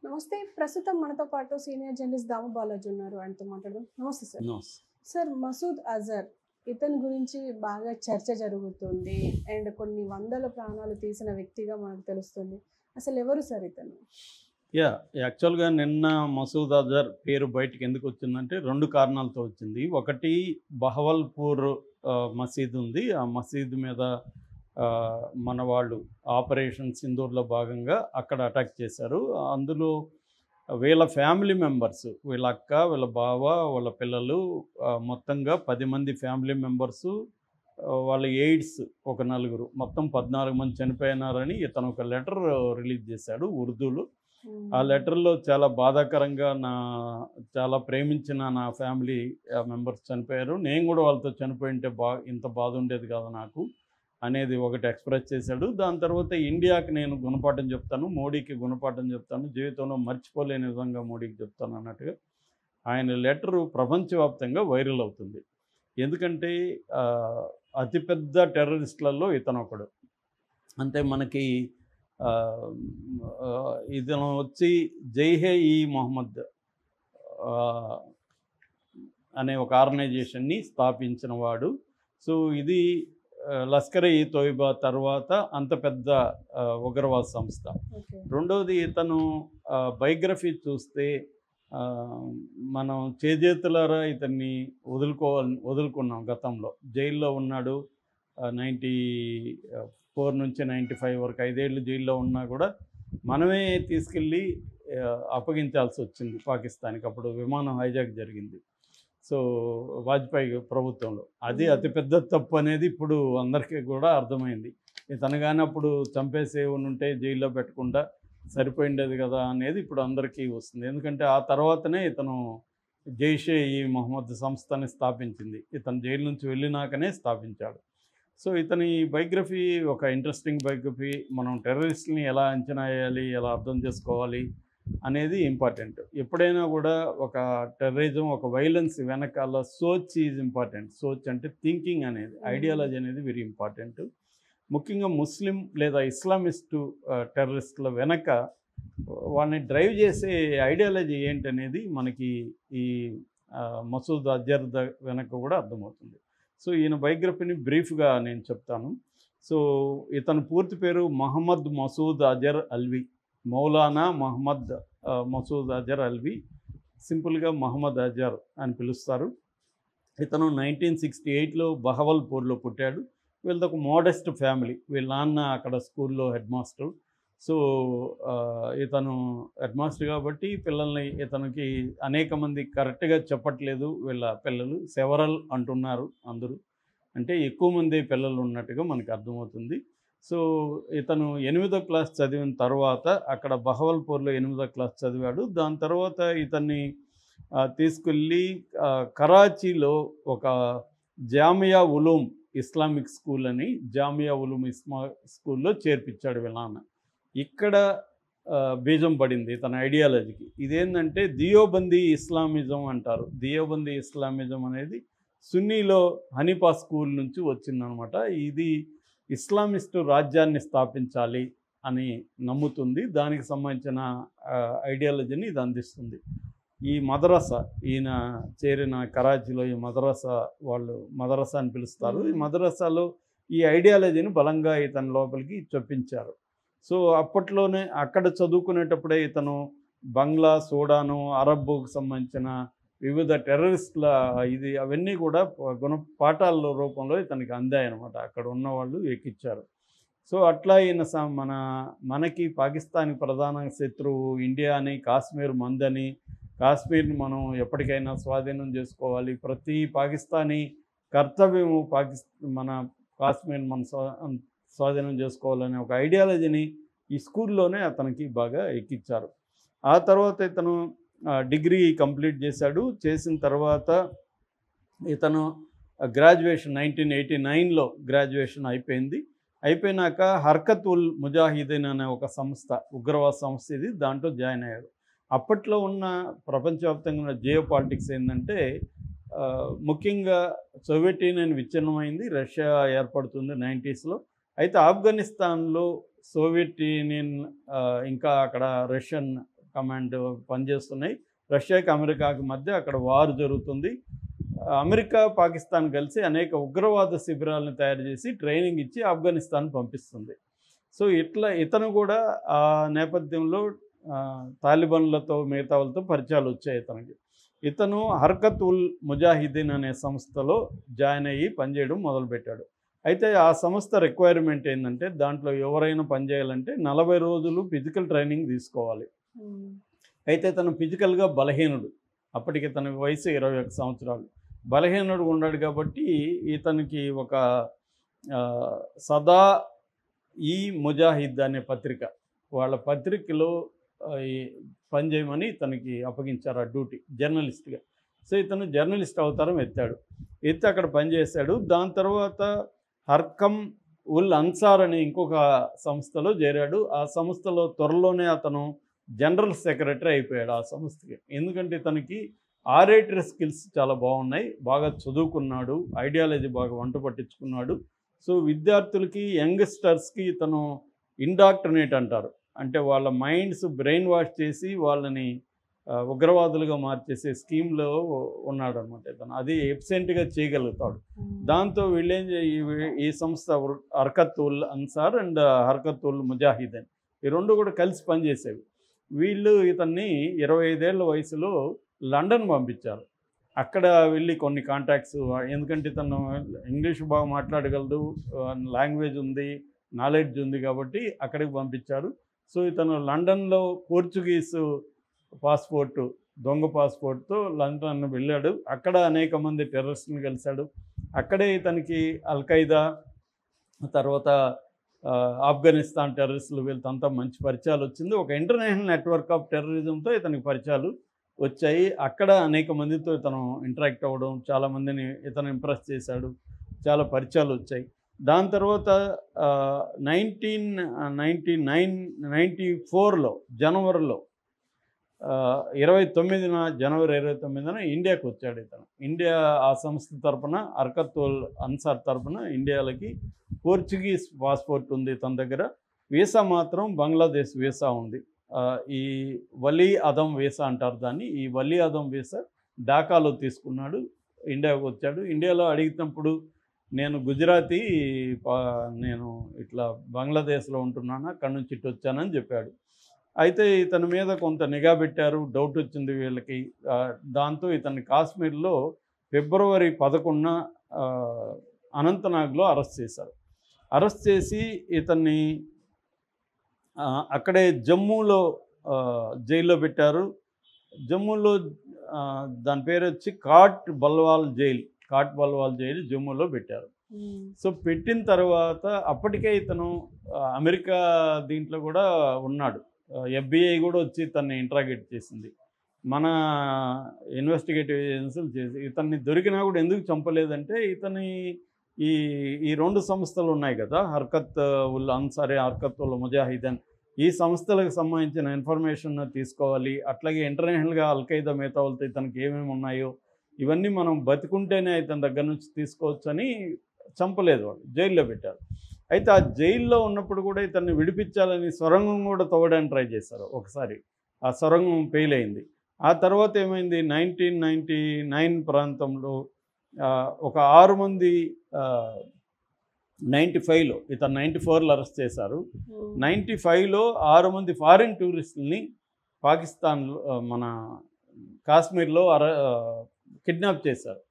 నమస్తే. ప్రస్తుతం మనతో పాటు సీనియర్ జర్నలిస్ట్ దాము బాలాజీ ఉన్నారు. ఆయనతో మాట్లాడదాం. నమస్తే సార్. నోస్. సార్, మసూద్ అజర్ ఇతని గురించి బాగా చర్చ జరుగుతుంది. అండ్ కొన్ని వందల ప్రాణాలు తీసిన వ్యక్తిగా మనకు తెలుస్తుంది. అసలు ఎవరు సార్ ఇతను? యాక్చువల్గా నిన్న మసూద్ అజర్ పేరు బయటికి ఎందుకు వచ్చిందంటే 2 కారణాలతో వచ్చింది. ఒకటి, బహవల్పూర్ మసీద్ ఉంది. ఆ మసీద్ మీద మన వాళ్ళు ఆపరేషన్ సింధూర్లో భాగంగా అక్కడ అటాక్ చేశారు. అందులో వీళ్ళ ఫ్యామిలీ మెంబర్స్, వీళ్ళ అక్క, వీళ్ళ బావ, వాళ్ళ పిల్లలు, మొత్తంగా 10 మంది ఫ్యామిలీ మెంబర్సు, వాళ్ళ ఎయిడ్స్ ఒక 4, మొత్తం 14 మంది చనిపోయినారని ఇతను ఒక లెటర్ రిలీజ్ చేశాడు ఉర్దూలో. ఆ లెటర్లో చాలా బాధాకరంగా చాలా ప్రేమించిన నా ఫ్యామిలీ మెంబర్స్ చనిపోయారు, నేను కూడా వాళ్ళతో చనిపోయి ఉంటే ఇంత బాధ ఉండేది కాదు నాకు అనేది ఒకటి ఎక్స్ప్రెస్ చేశాడు. దాని తర్వాత ఇండియాకి నేను గుణపాఠం చెప్తాను, మోడీకి గుణపాఠం చెప్తాను, జీవితంలో మర్చిపోలేని విధంగా మోడీకి చెప్తాను అన్నట్టుగా ఆయన లెటరు ప్రపంచవ్యాప్తంగా వైరల్ అవుతుంది. ఎందుకంటే అతిపెద్ద టెర్రరిస్టులలో ఇతను ఒకడు. అంటే మనకి ఇతను వచ్చి జైహే ఈ మొహమ్మద్ అనే ఒక ఆర్గనైజేషన్ని స్థాపించిన వాడు. సో ఇది లష్కర్ ఈ తోయిబా తర్వాత అంత పెద్ద ఉగ్రవాద సంస్థ. రెండవది, ఇతను బయోగ్రఫీ చూస్తే మనం చేజేతులారా ఇతన్ని వదులుకున్నాం. గతంలో జైల్లో ఉన్నాడు. 94 నుంచి 95 వరకు 5 ఏళ్ళు జైల్లో ఉన్నా కూడా మనమే తీసుకెళ్ళి అప్పగించాల్సి వచ్చింది పాకిస్తాన్కి. అప్పుడు విమానం హైజాక్ జరిగింది. సో వాజ్పేయి ప్రభుత్వంలో అది అతిపెద్ద తప్పు అనేది ఇప్పుడు అందరికీ కూడా అర్థమైంది. ఇతను కానీ అప్పుడు చంపేసే ఉంటే జైల్లో పెట్టకుండా సరిపోయిండేది కదా అనేది ఇప్పుడు అందరికీ వస్తుంది. ఎందుకంటే ఆ తర్వాతనే ఇతను జైషే ఈ మొహమ్మద్ సంస్థని స్థాపించింది. ఇతను జైలు నుంచి వెళ్ళినాకనే స్థాపించాడు. సో ఇతని బయోగ్రఫీ ఒక ఇంట్రెస్టింగ్ బయోగ్రఫీ. మనం టెర్రరిస్ట్ని ఎలా అంచనా వేయాలి, ఎలా అర్థం చేసుకోవాలి అనేది ఇంపార్టెంట్. ఎప్పుడైనా కూడా ఒక టెర్రరిజం, ఒక వైలెన్స్ వెనకాల సోచ్ ఈజ్ ఇంపార్టెంట్. సోచ్ అంటే థింకింగ్ అనేది, ఐడియాలజీ అనేది వెరీ ఇంపార్టెంట్. ముఖ్యంగా ముస్లిం లేదా ఇస్లామిస్టు టెర్రరిస్టుల వెనక వాళ్ళని డ్రైవ్ చేసే ఐడియాలజీ ఏంటనేది మనకి ఈ మసూద్ అజర్ వెనక కూడా అర్థమవుతుంది. సో ఈయన బయోగ్రఫీని బ్రీఫ్గా నేను చెప్తాను. సో ఇతని పూర్తి పేరు మహమ్మద్ మసూద్ అజర్ అల్వి, మౌలానా మహమ్మద్ మసూద్ అజర్ అల్వి, సింపుల్గా మహమ్మద్ అజర్ అని పిలుస్తారు. ఇతను 1968లో బహవల్పూర్లో పుట్టాడు. వీళ్ళది ఒక మోడెస్ట్ ఫ్యామిలీ. వీళ్ళ నాన్న అక్కడ స్కూల్లో హెడ్ మాస్టర్. సో ఇతను హెడ్ మాస్టర్ కాబట్టి పిల్లల్ని, ఇతనికి అనేక మంది కరెక్ట్గా చెప్పట్లేదు వీళ్ళ పిల్లలు, సెవరల్ అంటున్నారు అందరూ, అంటే ఎక్కువ మంది పిల్లలు ఉన్నట్టుగా మనకు అర్థమవుతుంది. సో ఇతను 8వ క్లాస్ చదివిన తర్వాత అక్కడ బహవల్పూర్లో 8వ క్లాస్ చదివాడు. దాని తర్వాత ఇతన్ని తీసుకెళ్ళి కరాచీలో ఒక జామియా ఉలూమ్ ఇస్లామిక్ స్కూల్ అని, జామియా ఉలూమ్ స్కూల్లో చేర్పించాడు వీళ్ళ నాన్న. ఇక్కడ బీజం పడింది తన ఐడియాలజీకి. ఇదేంటంటే దియోబందీ ఇస్లామిజం అంటారు. దియోబందీ ఇస్లామిజం అనేది సున్నీలో హనీఫా స్కూల్ నుంచి వచ్చిందనమాట. ఇది ఇస్లామిస్టు రాజ్యాన్ని స్థాపించాలి అని నమ్ముతుంది. దానికి సంబంధించిన ఐడియాలజీని ఇది అందిస్తుంది. ఈ మదరసా, ఈయన చేరిన కరాచీలో ఈ మదరసా, వాళ్ళు మదరసా అని పిలుస్తారు. ఈ మదరసాలో ఈ ఐడియాలజీని బలంగా ఇతని లోపలికి చొప్పించారు. సో అప్పట్లోనే అక్కడ చదువుకునేటప్పుడే ఇతను బంగ్లా, సూడాను, అరబ్బుకు సంబంధించిన వివిధ టెర్రరిస్టుల అవన్నీ కూడా గుణపాఠాల రూపంలో ఇతనికి అందాయన్నమాట. అక్కడ ఉన్నవాళ్ళు ఎక్కిచ్చారు. సో అట్లా ఈయన మనకి పాకిస్తాన్కి ప్రధాన శత్రువు ఇండియా అని, కాశ్మీర్ మందని, కాశ్మీర్ని మనం ఎప్పటికైనా స్వాధీనం చేసుకోవాలి, ప్రతి పాకిస్తానీ కర్తవ్యము మన కాశ్మీర్ మనం స్వాధీనం చేసుకోవాలనే ఒక ఐడియాలజీని ఈ స్కూల్లోనే అతనికి బాగా ఎక్కించారు. ఆ తర్వాత ఇతను డిగ్రీ కంప్లీట్ చేశాడు. చేసిన తర్వాత ఇతను గ్రాడ్యుయేషన్ 1989లో గ్రాడ్యుయేషన్ అయిపోయింది. అయిపోయినాక హర్కత్ ఉల్ ముజాహిదీన్ అనే ఒక సంస్థ, ఉగ్రవాద సంస్థ ఇది, దాంట్లో జాయిన్ అయ్యాడు. అప్పట్లో ఉన్న ప్రపంచవ్యాప్తంగా ఉన్న జియో పాలిటిక్స్ ఏంటంటే ముఖ్యంగా సోవియట్ యూనియన్ విచ్ఛిన్నమైంది, రష్యా ఏర్పడుతుంది 90స్లో. అయితే ఆఫ్ఘనిస్తాన్లో సోవియట్ యూనియన్ ఇంకా అక్కడ రష్యన్ కమాండ్ పనిచేస్తున్నాయి. రష్యాకి అమెరికాకి మధ్య అక్కడ వార్ జరుగుతుంది. అమెరికా పాకిస్తాన్ కలిసి అనేక ఉగ్రవాద శిబిరాలను తయారు చేసి ట్రైనింగ్ ఇచ్చి ఆఫ్ఘనిస్తాన్ పంపిస్తుంది. సో ఇట్లా ఇతను కూడా ఆ నేపథ్యంలో తాలిబాన్లతో మిగతా వాళ్ళతో పరిచయాలు వచ్చాయి ఇతనికి. ఇతను హర్కత్ ఉల్ ముజాహిదీన్ అనే సంస్థలో జాయిన్ అయ్యి పనిచేయడం మొదలుపెట్టాడు. అయితే ఆ సంస్థ రిక్వైర్మెంట్ ఏంటంటే దాంట్లో ఎవరైనా పనిచేయాలంటే 40 రోజులు ఫిజికల్ ట్రైనింగ్ తీసుకోవాలి. అయితే తను ఫిజికల్గా బలహీనుడు. అప్పటికి తనకి వయసు 21 సంవత్సరాలు. బలహీనుడు ఉన్నాడు కాబట్టి ఇతనికి ఒక సదా ఈ ముజాహిద్ అనే పత్రిక, వాళ్ళ పత్రికలో ఈ పనిచేయమని తనకి అప్పగించారు ఆ డ్యూటీ, జర్నలిస్ట్గా. సో ఇతను జర్నలిస్ట్ అవతారం ఎత్తాడు. అక్కడ పనిచేశాడు. దాని తర్వాత హర్కమ్ ఉల్ అన్సార్ అనే ఇంకొక సంస్థలో చేరాడు. ఆ సంస్థలో త్వరలోనే అతను జనరల్ సెక్రటరీ అయిపోయాడు ఆ సంస్థకి. ఎందుకంటే తనకి ఆరేటరీ స్కిల్స్ చాలా బాగున్నాయి, బాగా చదువుకున్నాడు, ఐడియాలజీ బాగా వంట పట్టించుకున్నాడు. సో విద్యార్థులకి, యంగ్స్టర్స్కి ఇతను ఇండాక్ట్రినేట్ అంటారు, అంటే వాళ్ళ మైండ్స్ బ్రెయిన్ వాష్ చేసి వాళ్ళని ఉగ్రవాదులుగా మార్చేసే స్కీమ్లో ఉన్నాడు అనమాట ఇతను. అది ఎఫిషియెంట్గా చేయగలుగుతాడు. దాంతో వీళ్ళేం ఈ సంస్థ హర్కత్ ఉల్ అన్సార్ అండ్ హర్కత్ ఉల్ ముజాహిదీన్ ఈ రెండు కూడా కలిసి పనిచేసేవి. వీళ్ళు ఇతన్ని 25 ఏళ్ల వయసులో లండన్ పంపించారు. అక్కడ వెళ్ళి కొన్ని కాంటాక్ట్స్, ఎందుకంటే తను ఇంగ్లీష్ బాగా మాట్లాడగలడు, లాంగ్వేజ్ ఉంది, నాలెడ్జ్ ఉంది కాబట్టి అక్కడికి పంపించారు. సో ఇతను లండన్లో పోర్చుగీసు పాస్పోర్టు, దొంగ పాస్పోర్ట్తో లండన్ వెళ్ళాడు. అక్కడ అనేక మంది టెర్రరిస్టులను కలిశాడు. అక్కడే ఇతనికి అల్ఖైదా, తర్వాత ఆఫ్ఘనిస్తాన్ టెర్రరిస్టులు వీళ్ళంతా మంచి పరిచయాలు వచ్చింది. ఒక ఇంటర్నేషనల్ నెట్వర్క్ ఆఫ్ టెర్రరిజంతో ఇతనికి పరిచయాలు వచ్చాయి. అక్కడ అనేక మందితో ఇతను ఇంటరాక్ట్ అవ్వడం, చాలామందిని ఇతను ఇంప్రెస్ చేశాడు, చాలా పరిచయాలు వచ్చాయి. దాని తర్వాత 1994లో జనవరిలో 29న ఇండియాకి వచ్చాడు ఇతను. ఇండియా ఆ సంస్థ తరపున, హర్కత్ ఉల్ అన్సార్ తరపున ఇండియాలకి పోర్చుగీస్ పాస్పోర్ట్ ఉంది తన దగ్గర. వీసా మాత్రం బంగ్లాదేశ్ వీసా ఉంది. ఈ వలీ అదం వీసా అంటారు దాన్ని. ఈ వలీ అదం వీసా ఢాకాలో తీసుకున్నాడు, ఇండియాకు వచ్చాడు. ఇండియాలో అడిగినప్పుడు నేను గుజరాతీ, నేను ఇట్లా బంగ్లాదేశ్లో ఉంటున్నాను, అక్కడి నుంచి ఇటు వచ్చానని చెప్పాడు. అయితే ఇతని మీద కొంత నిఘా పెట్టారు, డౌట్ వచ్చింది వీళ్ళకి. దాంతో ఇతన్ని కాశ్మీర్లో ఫిబ్రవరి 11న అనంతనాగ్లో అరెస్ట్ చేశారు. అరెస్ట్ చేసి ఇతన్ని అక్కడే జమ్మూలో జైల్లో పెట్టారు. జమ్మూలో దాని పేరు వచ్చి కాట్ బల్వాల్ జైలు జమ్మూలో పెట్టారు. సో పెట్టిన తర్వాత అప్పటికే ఇతను అమెరికా దీంట్లో కూడా ఉన్నాడు. FBI కూడా వచ్చి తనని ఇంట్రాగేట్ చేసింది. మన ఇన్వెస్టిగేటివ్ ఏజెన్సీలు చేసి ఇతన్ని దొరికినా కూడా ఎందుకు చంపలేదంటే ఇతని ఈ రెండు సంస్థలు ఉన్నాయి కదా, హర్కత్ ఉల్ అన్సారీ, హర్కత్ ఉల్ ముజాహిదీన్, ఈ సంస్థలకు సంబంధించిన ఇన్ఫర్మేషన్ తీసుకోవాలి. అట్లాగే ఇంటర్నేషనల్గా అల్ఖైదా మిగతా వాళ్ళతో ఇతనికి ఏమేమి ఉన్నాయో ఇవన్నీ మనం బతికుంటేనే ఇతని దగ్గర నుంచి తీసుకోవచ్చని చంపలేదు, వాళ్ళు జైల్లో పెట్టారు. అయితే ఆ జైల్లో ఉన్నప్పుడు కూడా ఇతన్ని విడిపించాలని సొరంగం కూడా తవ్వడానికి ట్రై చేశారు ఒకసారి. ఆ సొరంగం ఫెయిల్ అయింది. ఆ తర్వాత ఏమైంది, 1999 ప్రాంతంలో ఒక 6 మంది 95లో, ఇతను 94లో అరెస్ట్ చేశారు. 95లో 6 మంది ఫారిన్ టూరిస్టుల్ని పాకిస్తాన్లో, మన కాశ్మీర్లో కిడ్నాప్ చేశారు.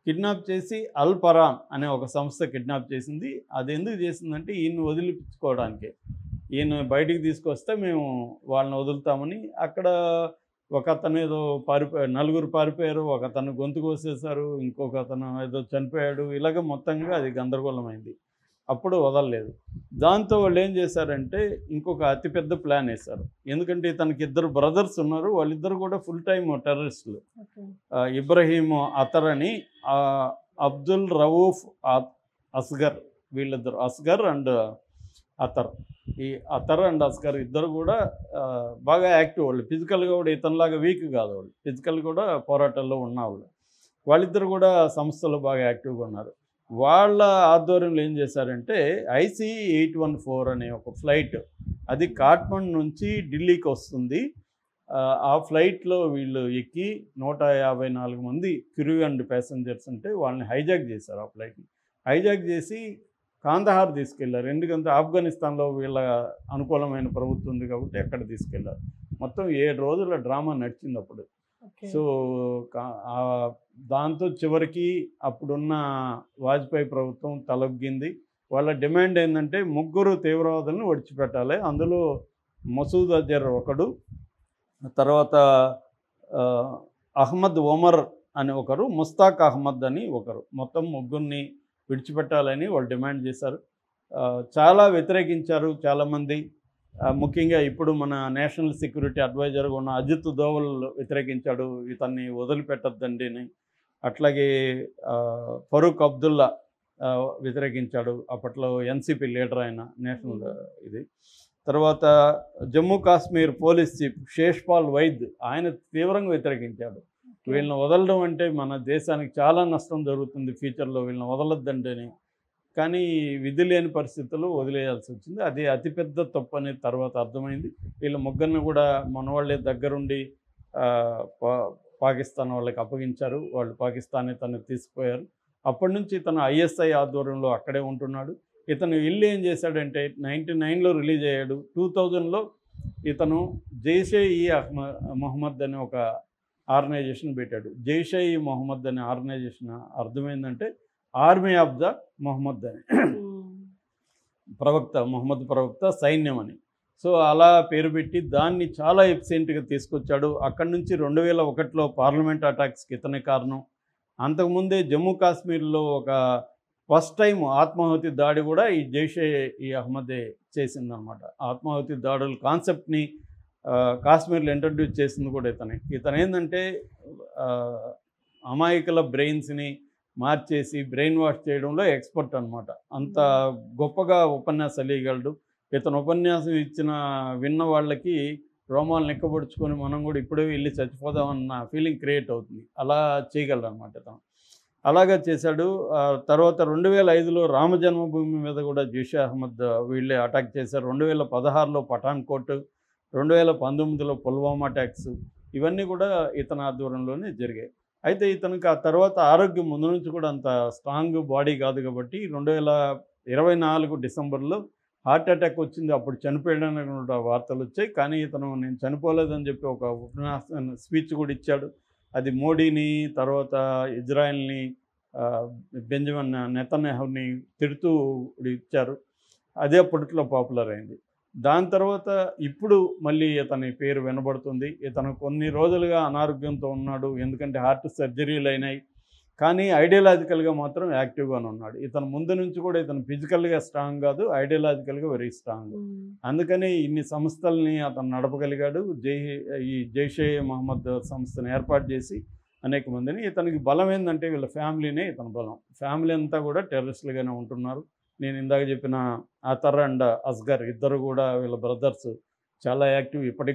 కిడ్నాప్ చేసి అల్ పరాన్ అనే ఒక సంస్థ కిడ్నాప్ చేసింది. అది ఎందుకు చేసిందంటే ఈయన్ని వదిలిపించుకోవడానికి. ఈయన బయటికి తీసుకొస్తే మేము వాళ్ళని వదులుతామని. అక్కడ ఒక అతను ఏదో నలుగురు పారిపోయారు, ఒక అతను గొంతు కోసేశారు, ఇంకొక అతను ఏదో చనిపోయాడు. ఇలాగ మొత్తంగా అది గందరగోళమైంది. అప్పుడు వదలలేదు. దాంతో వాళ్ళు ఏం చేశారంటే ఇంకొక అతిపెద్ద ప్లాన్ వేశారు. ఎందుకంటే తనకి 2 బ్రదర్స్ ఉన్నారు, వాళ్ళిద్దరు కూడా ఫుల్ టైమ్ టెర్రరిస్టులు. ఇబ్రహీం అతర్ అని, అబ్దుల్ రవూఫ్ అస్గర్, వీళ్ళిద్దరు, అస్గర్ అండ్ అతర్. ఈ అతర్ అండ్ అస్గర్ ఇద్దరు కూడా బాగా యాక్టివ్. వాళ్ళు ఫిజికల్గా కూడా ఇతనిలాగా వీక్ కాదు, వాళ్ళు ఫిజికల్ కూడా పోరాటాల్లో ఉన్నవాళ్ళు. వాళ్ళిద్దరు కూడా సంస్థలో బాగా యాక్టివ్గా ఉన్నారు. వాళ్ళ ఆధ్వర్యంలో ఏం చేశారంటే IC-814 అనే ఒక ఫ్లైట్, అది కాఠ్మండు నుంచి ఢిల్లీకి వస్తుంది. ఆ ఫ్లైట్లో వీళ్ళు ఎక్కి 154 మంది క్రూ అండ్ ప్యాసింజర్స్ ఉంటే వాళ్ళని హైజాక్ చేశారు. ఆ ఫ్లైట్ని హైజాక్ చేసి కాందహార్ తీసుకెళ్లారు. ఎందుకంటే ఆఫ్ఘనిస్తాన్లో వీళ్ళ అనుకూలమైన ప్రభుత్వం ఉంది కాబట్టి అక్కడ తీసుకెళ్లారు. మొత్తం 7 రోజుల డ్రామా నడిచింది అప్పుడు. ఓకే. సో దాంతో చివరికి అప్పుడున్న వాజ్పేయి ప్రభుత్వం తలొగ్గింది. వాళ్ళ డిమాండ్ ఏంటంటే 3 తీవ్రవాదులను విడిచిపెట్టాలి. అందులో మసూద్ అజర్ ఒకడు, తర్వాత అహ్మద్ ఒమర్ అని ఒకరు, ముస్తాక్ అహ్మద్ అని ఒకరు, మొత్తం 3 విడిచిపెట్టాలని వాళ్ళు డిమాండ్ చేశారు. చాలా వ్యతిరేకించారు చాలామంది. ముఖ్యంగా ఇప్పుడు మన నేషనల్ సెక్యూరిటీ అడ్వైజర్గా ఉన్న అజిత్ దోవల్ వ్యతిరేకించాడు, ఇతన్ని వదిలిపెట్టద్దండి అని. అట్లాగే ఫరూక్ అబ్దుల్లా వ్యతిరేకించాడు, అప్పట్లో ఎన్సిపి లీడర్ అయిన నేషనల్ ఇది. తర్వాత జమ్మూ కాశ్మీర్ పోలీస్ చీఫ్ శేష్పాల్ వైద్ ఆయన తీవ్రంగా వ్యతిరేకించాడు. వీళ్ళని వదలడం అంటే మన దేశానికి చాలా నష్టం జరుగుతుంది ఫ్యూచర్లో, వీళ్ళని వదలొద్దండి అని. కానీ విధి లేని పరిస్థితుల్లో వదిలేయాల్సి వచ్చింది. అది అతిపెద్ద తప్పు అనేది తర్వాత అర్థమైంది. వీళ్ళ 3 కూడా మన వాళ్ళే దగ్గరుండి పాకిస్తాన్ వాళ్ళకి అప్పగించారు. వాళ్ళు పాకిస్తాన్ తను తీసుకుపోయారు. అప్పటి నుంచి ఇతను ఐఎస్ఐ ఆధ్వర్యంలో అక్కడే ఉంటున్నాడు. ఇతను ఇల్లు ఏం చేశాడంటే 99లో రిలీజ్ అయ్యాడు. 2000లో ఇతను జైషే ఈ మొహమ్మద్ అనే ఒక ఆర్గనైజేషన్ పెట్టాడు. జైషే ఈ మొహమ్మద్ అనే ఆర్గనైజేషన్ అర్థమైందంటే ఆర్మీ ఆఫ్ ద మొహమ్మద్ అని, ప్రవక్త మొహమ్మద్ ప్రవక్త సైన్యం అని. సో అలా పేరు పెట్టి దాన్ని చాలా ఎఫిషియెంట్గా తీసుకొచ్చాడు. అక్కడి నుంచి 2001లో పార్లమెంట్ అటాక్స్కి ఇతనే కారణం. అంతకుముందే జమ్మూ కాశ్మీర్లో ఒక ఫస్ట్ టైం ఆత్మాహుతి దాడి కూడా ఈ జైషే ఈ అహ్మదే చేసిందనమాట. ఆత్మాహుతి దాడుల కాన్సెప్ట్ని కాశ్మీర్లో ఇంట్రడ్యూస్ చేసింది కూడా ఇతనే. ఇతను ఏంటంటే అమాయకుల బ్రెయిన్స్ని మార్చేసి బ్రెయిన్ వాష్ చేయడంలో ఎక్స్పర్ట్ అనమాట. అంత గొప్పగా ఉపన్యాసాలు ఇవ్వగలడు. ఇతను ఉపన్యాసం విన్న వాళ్ళకి రోమాలు నిక్కబొడుచుకొని మనం కూడా ఇప్పుడే వెళ్ళి చచ్చిపోదామన్న ఫీలింగ్ క్రియేట్ అవుతుంది. అలా చేయగలరు అనమాట ఇతను. అలాగా చేశాడు. తర్వాత 2005లో రామ జన్మభూమి మీద కూడా జైషే అహ్మద్ వీళ్ళే అటాక్ చేశారు. 2016లో పఠాన్కోట్, 2019లో పుల్వామా అటాక్స్, ఇవన్నీ కూడా ఇతని ఆధ్వర్యంలోనే జరిగాయి. అయితే ఇతనికి ఆ తర్వాత ఆరోగ్యం ముందు నుంచి కూడా అంత స్ట్రాంగ్ బాడీ కాదు కాబట్టి 2024 డిసెంబర్లో హార్ట్ అటాక్ వచ్చింది. అప్పుడు చనిపోయాడని వార్తలు వచ్చాయి. కానీ ఇతను నేను చనిపోలేదని చెప్పి ఒక ఉపన్యాసం స్పీచ్ కూడా ఇచ్చాడు. అది మోడీని, తర్వాత ఇజ్రాయెల్ని, బెంజమిన్ నెతన్యాహుని తిడుతూ ఇచ్చారు. అదే అప్పట్లో పాపులర్ అయింది. దాని తర్వాత ఇప్పుడు మళ్ళీ ఇతని పేరు వినబడుతుంది. ఇతను కొన్ని రోజులుగా అనారోగ్యంతో ఉన్నాడు, ఎందుకంటే హార్ట్ సర్జరీలు అయినాయి. కానీ ఐడియాలజికల్గా మాత్రం యాక్టివ్గానే ఉన్నాడు. ఇతను ముందు నుంచి కూడా ఇతను ఫిజికల్గా స్ట్రాంగ్ కాదు, ఐడియాలజికల్గా వెరీ స్ట్రాంగ్. అందుకని ఇన్ని సంస్థల్ని అతను నడపగలిగాడు. ఈ జైషే మహమ్మద్ సంస్థను ఏర్పాటు చేసి అనేక మందిని. ఇతనికి బలం ఏంటంటే వీళ్ళ ఫ్యామిలీనే ఇతని బలం. ఫ్యామిలీ అంతా కూడా టెర్రరిస్టులుగానే ఉంటున్నారు. నేను ఇందాక చెప్పిన అతర్ అండ్ అస్గర్ ఇద్దరు కూడా వీళ్ళ బ్రదర్స్ చాలా యాక్టివ్. ఇప్పటికి